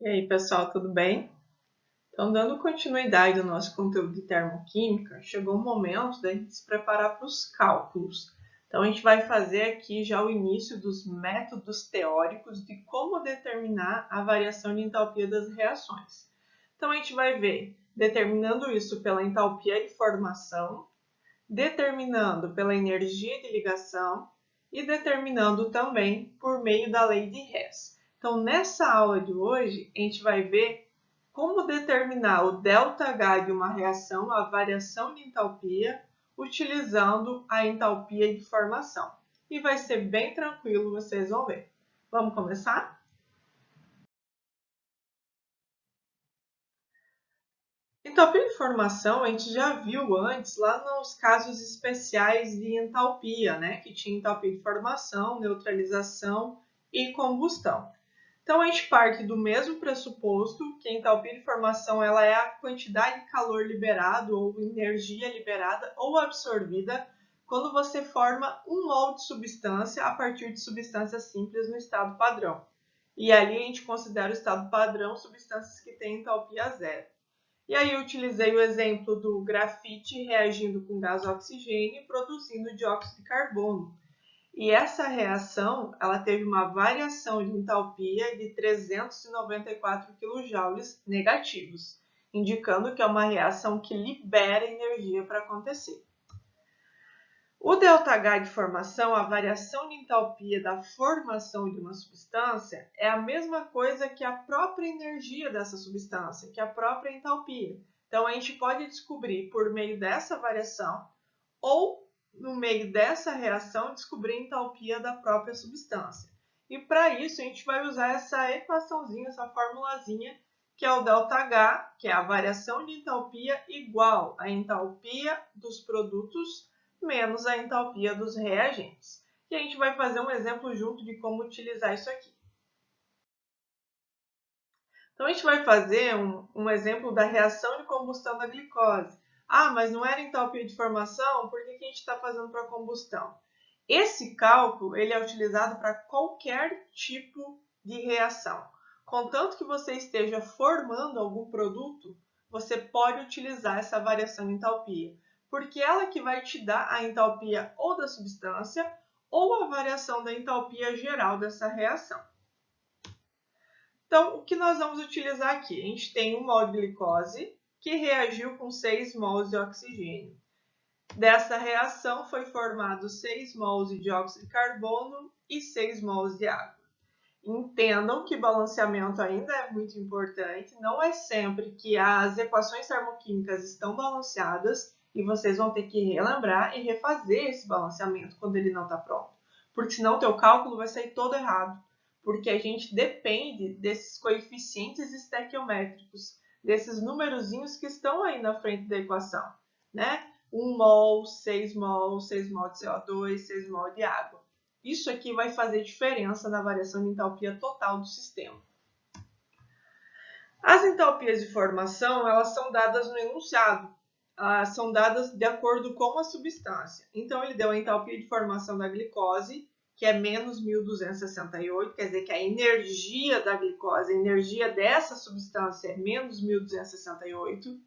E aí, pessoal, tudo bem? Então, dando continuidade ao nosso conteúdo de termoquímica, chegou o momento da gente se preparar para os cálculos. Então, a gente vai fazer aqui já o início dos métodos teóricos de como determinar a variação de entalpia das reações. Então, a gente vai ver determinando isso pela entalpia de formação, determinando pela energia de ligação e determinando também por meio da lei de Hess. Então, nessa aula de hoje, a gente vai ver como determinar o ΔH de uma reação, a variação de entalpia, utilizando a entalpia de formação. E vai ser bem tranquilo, vocês vão ver. Vamos começar? Entalpia de formação a gente já viu antes lá nos casos especiais de entalpia, né? Que tinha entalpia de formação, neutralização e combustão. Então a gente parte do mesmo pressuposto que a entalpia de formação ela é a quantidade de calor liberado ou energia liberada ou absorvida quando você forma um mol de substância a partir de substâncias simples no estado padrão. E ali a gente considera o estado padrão substâncias que têm entalpia zero. E aí eu utilizei o exemplo do grafite reagindo com gás oxigênio e produzindo dióxido de carbono. E essa reação ela teve uma variação de entalpia de 394 kJ negativos, indicando que é uma reação que libera energia para acontecer. O ΔH de formação, a variação de entalpia da formação de uma substância, é a mesma coisa que a própria energia dessa substância, que a própria entalpia. Então, a gente pode descobrir por meio dessa variação ou no meio dessa reação descobrir a entalpia da própria substância. E para isso, a gente vai usar essa equaçãozinha, essa formulazinha, que é o ΔH, que é a variação de entalpia igual à entalpia dos produtos menos a entalpia dos reagentes. E a gente vai fazer um exemplo junto de como utilizar isso aqui. Então, a gente vai fazer um exemplo da reação de combustão da glicose. Ah, mas não era entalpia de formação? Por que a gente está fazendo para combustão? Esse cálculo ele é utilizado para qualquer tipo de reação. Contanto que você esteja formando algum produto, você pode utilizar essa variação de entalpia, porque ela que vai te dar a entalpia ou da substância ou a variação da entalpia geral dessa reação. Então, o que nós vamos utilizar aqui? A gente tem um mol de glicose que reagiu com 6 mols de oxigênio. Dessa reação foi formado 6 mols de dióxido de carbono e 6 mols de água. Entendam que balanceamento ainda é muito importante, não é sempre que as equações termoquímicas estão balanceadas e vocês vão ter que relembrar e refazer esse balanceamento quando ele não está pronto, porque senão o teu cálculo vai sair todo errado, porque a gente depende desses coeficientes estequiométricos, desses numerozinhos que estão aí na frente da equação, né? 1 mol, 6 mol, 6 mol de CO2, 6 mol de água. Isso aqui vai fazer diferença na variação de entalpia total do sistema. As entalpias de formação, elas são dadas no enunciado, são dadas de acordo com a substância. Então, ele deu a entalpia de formação da glicose, que é menos 1268, quer dizer que a energia da glicose, a energia dessa substância é menos 1268.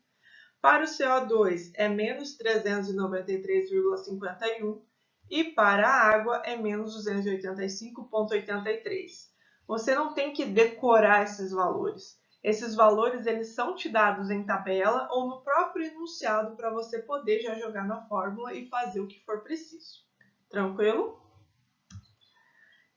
Para o CO2 é menos 393,51 e para a água é menos 285,83. Você não tem que decorar esses valores. Esses valores eles são te dados em tabela ou no próprio enunciado para você poder já jogar na fórmula e fazer o que for preciso. Tranquilo?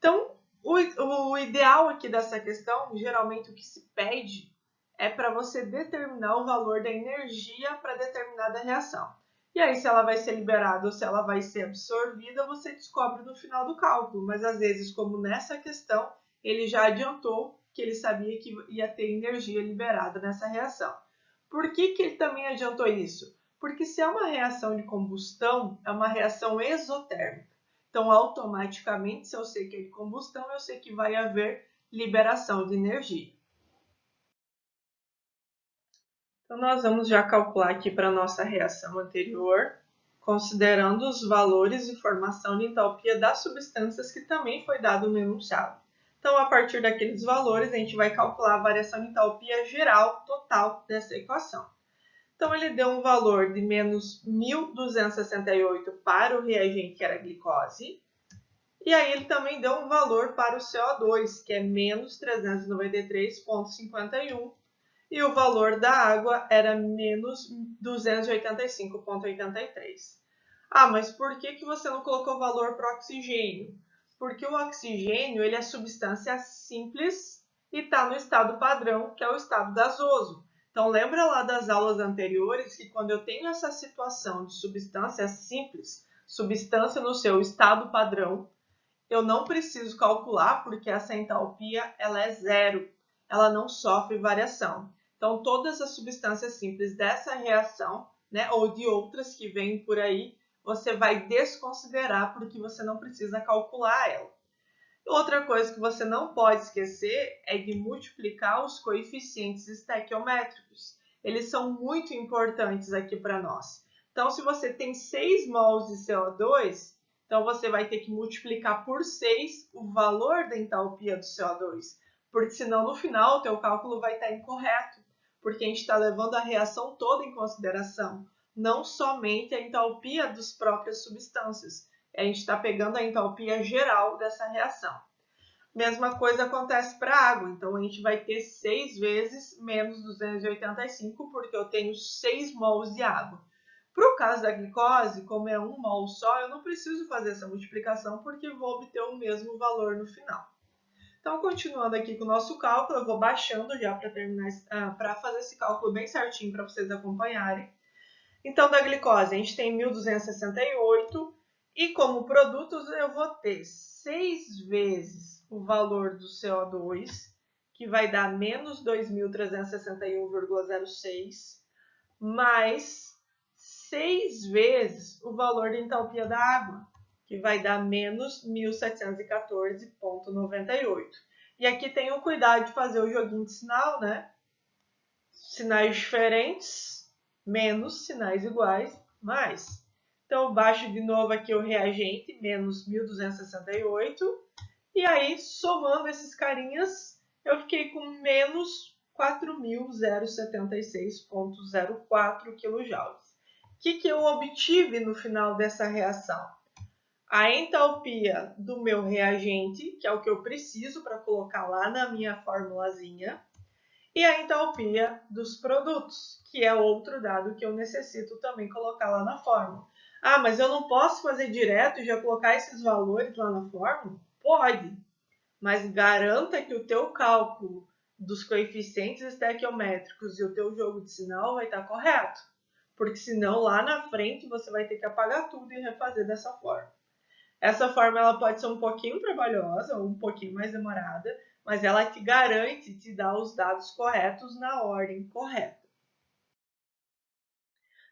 Então, o ideal aqui dessa questão, geralmente o que se pede é para você determinar o valor da energia para determinada reação. E aí, se ela vai ser liberada ou se ela vai ser absorvida, você descobre no final do cálculo. Mas às vezes, como nessa questão, ele já adiantou que ele sabia que ia ter energia liberada nessa reação. Por que ele também adiantou isso? Porque se é uma reação de combustão, é uma reação exotérmica. Então, automaticamente, se eu sei que é de combustão, eu sei que vai haver liberação de energia. Então, nós vamos já calcular aqui para a nossa reação anterior, considerando os valores de formação de entalpia das substâncias que também foi dado no enunciado. Então, a partir daqueles valores, a gente vai calcular a variação de entalpia geral total dessa equação. Então, ele deu um valor de menos 1.268 para o reagente, que era a glicose. E aí, ele também deu um valor para o CO2, que é menos 393,51. E o valor da água era menos 285,83. Ah, mas por que você não colocou valor para o oxigênio? Porque o oxigênio ele é substância simples e está no estado padrão, que é o estado gasoso. Então, lembra lá das aulas anteriores que quando eu tenho essa situação de substância simples, substância no seu estado padrão, eu não preciso calcular porque essa entalpia ela é zero, ela não sofre variação. Então, todas as substâncias simples dessa reação, né, ou de outras que vêm por aí, você vai desconsiderar porque você não precisa calcular ela. Outra coisa que você não pode esquecer é de multiplicar os coeficientes estequiométricos. Eles são muito importantes aqui para nós. Então, se você tem 6 mols de CO2, então você vai ter que multiplicar por 6 o valor da entalpia do CO2, porque senão no final o teu cálculo vai estar incorreto, porque a gente está levando a reação toda em consideração, não somente a entalpia das próprias substâncias. A gente está pegando a entalpia geral dessa reação. Mesma coisa acontece para a água, então a gente vai ter 6 vezes menos 285, porque eu tenho 6 mols de água. Para o caso da glicose, como é 1 mol só, eu não preciso fazer essa multiplicação, porque vou obter o mesmo valor no final. Então, continuando aqui com o nosso cálculo, eu vou baixando já para terminar, para fazer esse cálculo bem certinho para vocês acompanharem. Então, da glicose, a gente tem 1.268 e como produtos eu vou ter 6 vezes o valor do CO2, que vai dar menos 2.361,06, mais 6 vezes o valor de entalpia da água, que vai dar menos 1.714,98. E aqui tem o cuidado de fazer o joguinho de sinal, né? Sinais diferentes, menos sinais iguais, mais. Então, baixo de novo aqui o reagente, menos 1.268. E aí, somando esses carinhas, eu fiquei com menos 4.076,04 kJ. O que eu obtive no final dessa reação? A entalpia do meu reagente, que é o que eu preciso para colocar lá na minha formulazinha, e a entalpia dos produtos, que é outro dado que eu necessito também colocar lá na fórmula. Ah, mas eu não posso fazer direto e já colocar esses valores lá na fórmula? Pode, mas garanta que o teu cálculo dos coeficientes estequiométricos e o teu jogo de sinal vai estar correto, porque senão lá na frente você vai ter que apagar tudo e refazer dessa forma. Essa forma ela pode ser um pouquinho trabalhosa ou um pouquinho mais demorada, mas ela te garante te dar os dados corretos na ordem correta.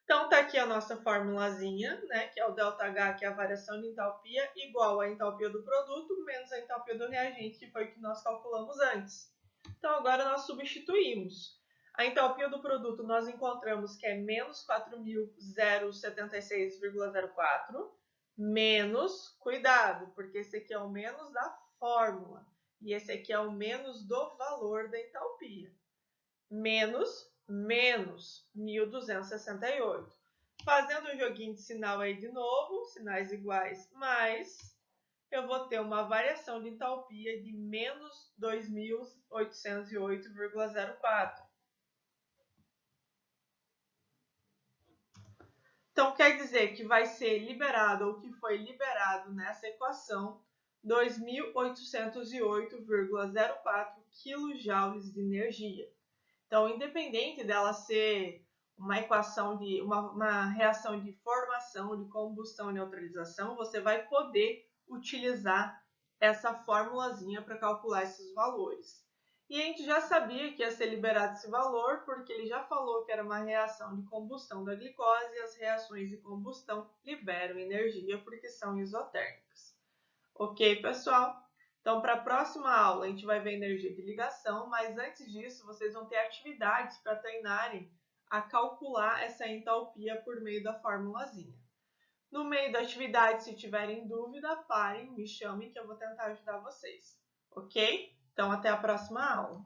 Então, tá aqui a nossa formulazinha, né, que é o ΔH, que é a variação de entalpia, igual à entalpia do produto, menos a entalpia do reagente, que foi o que nós calculamos antes. Então, agora nós substituímos. A entalpia do produto nós encontramos que é menos 4.076,04, menos, cuidado, porque esse aqui é o menos da fórmula, e esse aqui é o menos do valor da entalpia. Menos 1.268. Fazendo o joguinho de sinal aí de novo, sinais iguais, mais, eu vou ter uma variação de entalpia de menos 2.808,04. Então, quer dizer que vai ser liberado, ou que foi liberado nessa equação, 2.808,04 kJ de energia. Então, independente dela ser uma equação de uma reação de formação, de combustão e neutralização, você vai poder utilizar essa formulazinha para calcular esses valores. E a gente já sabia que ia ser liberado esse valor, porque ele já falou que era uma reação de combustão da glicose e as reações de combustão liberam energia porque são isotérmicas. Ok, pessoal? Então, para a próxima aula, a gente vai ver energia de ligação, mas antes disso, vocês vão ter atividades para treinarem a calcular essa entalpia por meio da formulazinha. No meio da atividade, se tiverem dúvida, parem, me chamem que eu vou tentar ajudar vocês. ok? Então, até a próxima aula.